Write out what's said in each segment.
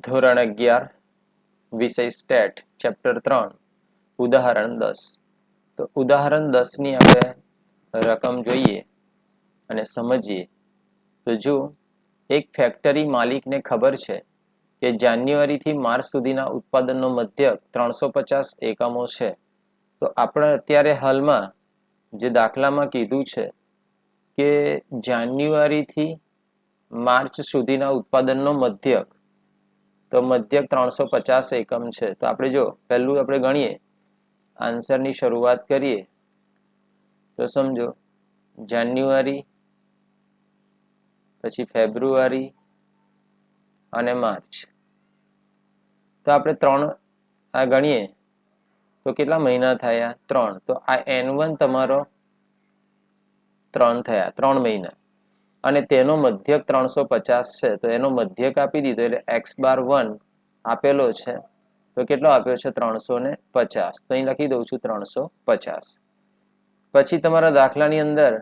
ધોરણ 11 વિષય state chapter 3 ઉદાહરણ 10. તો ઉદાહરણ 10 ની આપણે રકમ જોઈએ અને સમજીએ. તો જો એક ફેક્ટરી માલિકને ખબર છે કે જાન્યુઆરીથી માર્ચ સુધીના ઉત્પાદનનો મધ્યક 350 એકમો છે, તો આપણે અત્યારે હાલમાં જે દાખલામાં કીધું છે કે જાન્યુઆરીથી માર્ચ સુધીના ઉત્પાદનનો મધ્યક, તો મધ્યક 350 એકમ છે. તો આપણે જો પહેલું આપણે ગણીએ, આન્સરની શરૂઆત કરીએ તો સમજો જાન્યુઆરી, પછી ફેબ્રુઆરી અને માર્ચ. તો આપણે 3 આ ગણીએ તો કેટલા મહિના થયા? 3. તો આ N1 તમારો 3 થયા, 3 મહિના, અને તેનો મધ્યક 350 છે. તો એનો મધ્યક આપી દીધો એટલે x⁻1 આપેલો છે. તો કેટલો આપ્યો છે? 350. તો અહીં લખી દઉં છું 350. પછી તમારા દાખલાની અંદર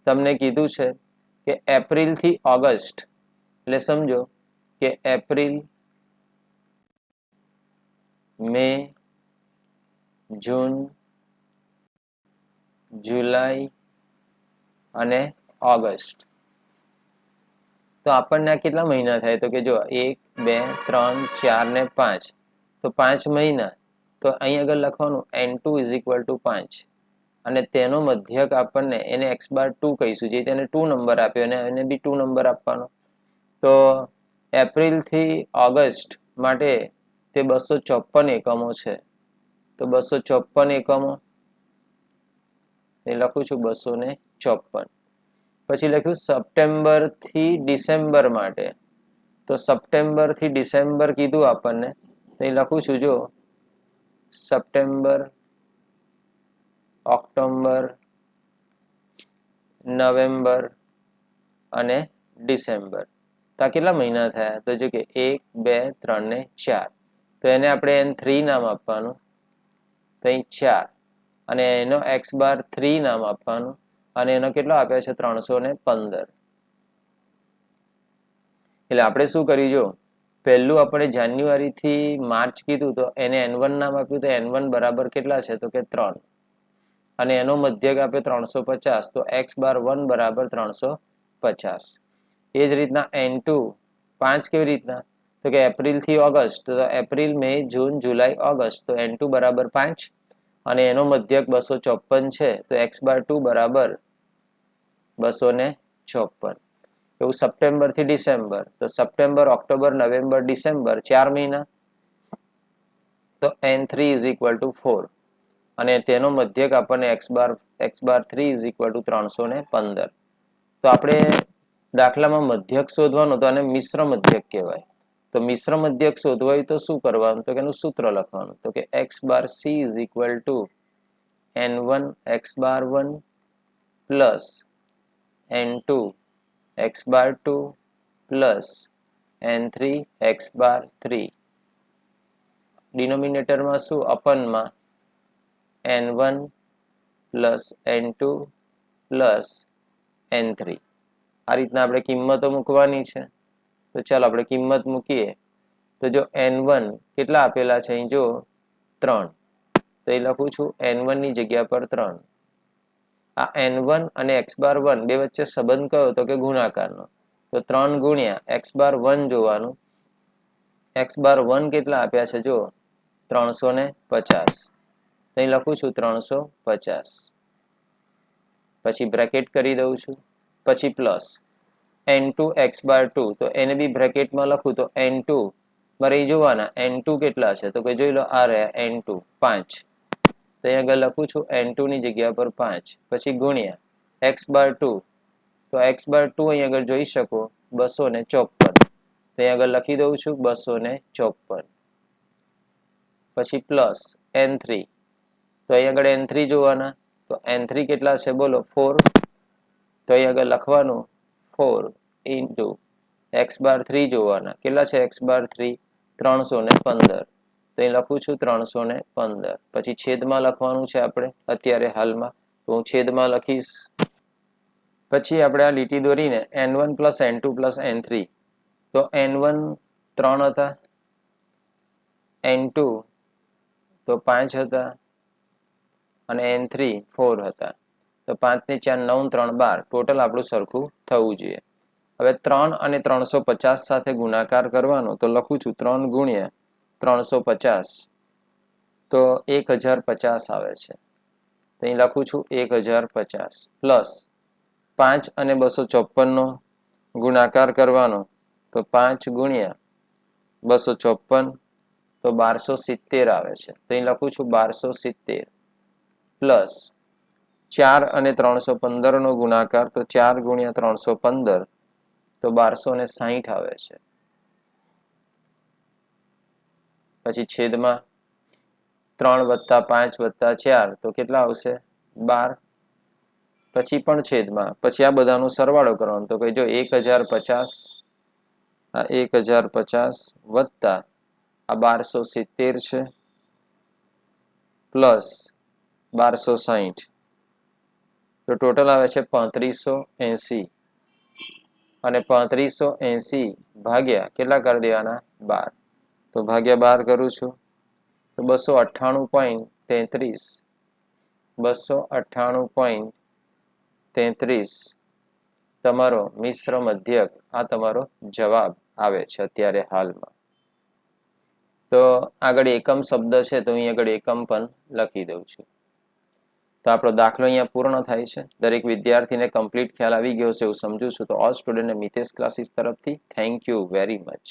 તમને કીધું છે કે એપ્રિલ થી ઓગસ્ટ, એટલે સમજો કે એપ્રિલ, મે, જૂન, જુલાઈ અને ઓગસ્ટ. તો આપણને આ કેટલા મહિના થાય? તો કે જો 1, 2, 3, 4 ને 5. તો 5 મહિના. તો અહીં આગળ લખવાનું N2 = 5, અને તેનો મધ્યક આપણને એને x⁻2 કહીશું, જે તેને 2 નંબર આપ્યો અને એને બી 2 નંબર આપવાનો. તો એપ્રિલ થી ઓગસ્ટ માટે તે 254 એકમો છે. તો 254 એકમો એ લખું છું 254. પછી લખ્યું સપ્ટેમ્બર થી ડિસેમ્બર માટે. તો સપ્ટેમ્બર થી ડિસેમ્બર કીધું આપણને, તો એ લખું છું જો સપ્ટેમ્બર, ઓક્ટોબર, નવેમ્બર અને ડિસેમ્બર. તો આ કેટલા મહિના થયા? તો જો કે 1, 2, 3 ને 4. તો એને આપણે N3 નામ આપવાનું, તો અહીં 4, અને એનો x⁻3 નામ આપવાનું, અને એનો કેટલો આપ્યો છે? 315. એટલે આપણે શું કર્યું? જો પહેલું આપણે જાન્યુઆરી થી માર્ચ કીધું, તો એને N1 નામ આપ્યું. તો N1 બરાબર કેટલા છે? તો કે 3, અને એનો મધ્યક આપ્યો 350. તો x⁻1 બરાબર 350. એ જ રીતના N2 5 કેવી રીતના? તો કે એપ્રિલ થી ઓગસ્ટ. તો એપ્રિલ, મે, જૂન, જુલાઈ, ઓગસ્ટ. તો N2 બરાબર 5, અને એનો મધ્યક 254 છે. તો x⁻2 બરાબર 254. એવું સપ્ટેમ્બર થી ડિસેમ્બર. તો સપ્ટેમ્બર, ઓક્ટોબર, નવેમ્બર, ડિસેમ્બર 4 મહિના. તો N3 = 4, અને તેનો મધ્યક આપણને x⁻3 = 315. તો આપણે દાખલામાં મધ્યક શોધવાનો, તો આને મિશ્ર મધ્યક કહેવાય. તો મિશ્ર મધ્યક શોધવા હોય તો શું કરવાનું? તો એનું સૂત્ર લખવાનું. તો કે x⁻c = N1 x⁻1 plus N2 x⁻2 plus N3 x⁻3. ડિનોમિનેટરમાં શું? અપનમાં N1 plus N2 plus N3. આ રીતના આપણે કિંમતો મૂકવાની છે. તો ચાલો આપણે કિંમત મૂકીએ. તો જો N1 કેટલા આપેલા છે? અહીં જો 3. તો એ લખું છું N1 ની જગ્યા પર 3. આ N1 અને x⁻1 બે વચ્ચે સંબંધ કયો? તો કે ગુણાકારનો. તો 3 ગુણ્યા x⁻1 જોવાનું. x⁻1 કેટલા આપ્યા છે? જો 350. તો અહીં લખું છું 350. પછી બ્રેકેટ કરી દઉં છું. પછી પ્લસ N2 x⁻2. તો એને બી બ્રેકેટમાં લખું. તો N2 મારે જોવાના N2 કેટલા છે? તો કે જોઈ લો, આ રહ્યા N2 5. તો અહીં આગળ લખું છું N2 ની જગ્યા પર 5. પછી ગુણ્યા x⁻2. તો x⁻2 અહીં આગળ જોઈ શકો 254. તો અહીં આગળ લખી દઉં છું 254. પછી પ્લસ N3. તો અહીં આગળ N3 જોવાના. તો N3 કેટલા છે? બોલો, 4. તો અહીં આગળ લખવાનું 4 ઇન્ટુ x⁻3 જોવાના. કેટલા છે x⁻3? 315. તો અહીં લખું છું 315. પછી છેદમાં લખવાનું છે આપણે અત્યારે હાલમાં. તો હું છેદમાં લખીશ. પછી આપણે આ લીટી દોરીને N1 + N2 + N3. તો N1 3 હતા, N2 તો 5 હતા અને N3 4 હતા. તો 5 ને 4 9 3 12 ટોટલ આપણું સરખું થવું જોઈએ. હવે 3 અને 350 સાથે ગુણાકાર કરવાનો તો લખું છું 3 ગુણ્યા 350 તો 1050 આવે છે. તો અહીં લખું છું 1050 પ્લસ 5 અને 254 નો ગુણાકાર કરવાનો તો 5 ગુણ્યા 254 તો 1270 આવે છે. તો અહીં લખું છું 1270 પ્લસ 4 અને 315 નો ગુણાકાર તો 4 ગુણ્યા 315 તો 1260 આવે છે. પછી છેદમાં 3 વત્તા 5 વત્તા 4 તો કેટલા આવશે 12. પછી પણ છેદમાં પછી આ બધાનો સરવાળો કરવાનો તો કહીજો 1050 આ 1050 વત્તા આ 1270 છે પ્લસ 1260 તો ટોટલ આવે છે 3580 અને 3580 ભાગ્યા કેટલા કરી દેવાના 12 તો ભાગ્યા 12 કરું છું તો 298.33 298.33 તમારો મિશ્ર મધ્યક આ તમારો જવાબ આવે છે અત્યારે હાલમાં. તો આગળ એકમ શબ્દ છે તો અહીં આગળ એકમ પણ લખી દઉં છું. તો આપણો દાખલો અહીંયા પૂર્ણ થાય છે. દરેક વિદ્યાર્થીને કમ્પ્લીટ ખ્યાલ આવી ગયો છે એવું સમજુ છું. તો ઓલ સ્ટુડન્ટ મિતેશ ક્લાસીસ તરફથી થેન્ક યુ વેરી મચ.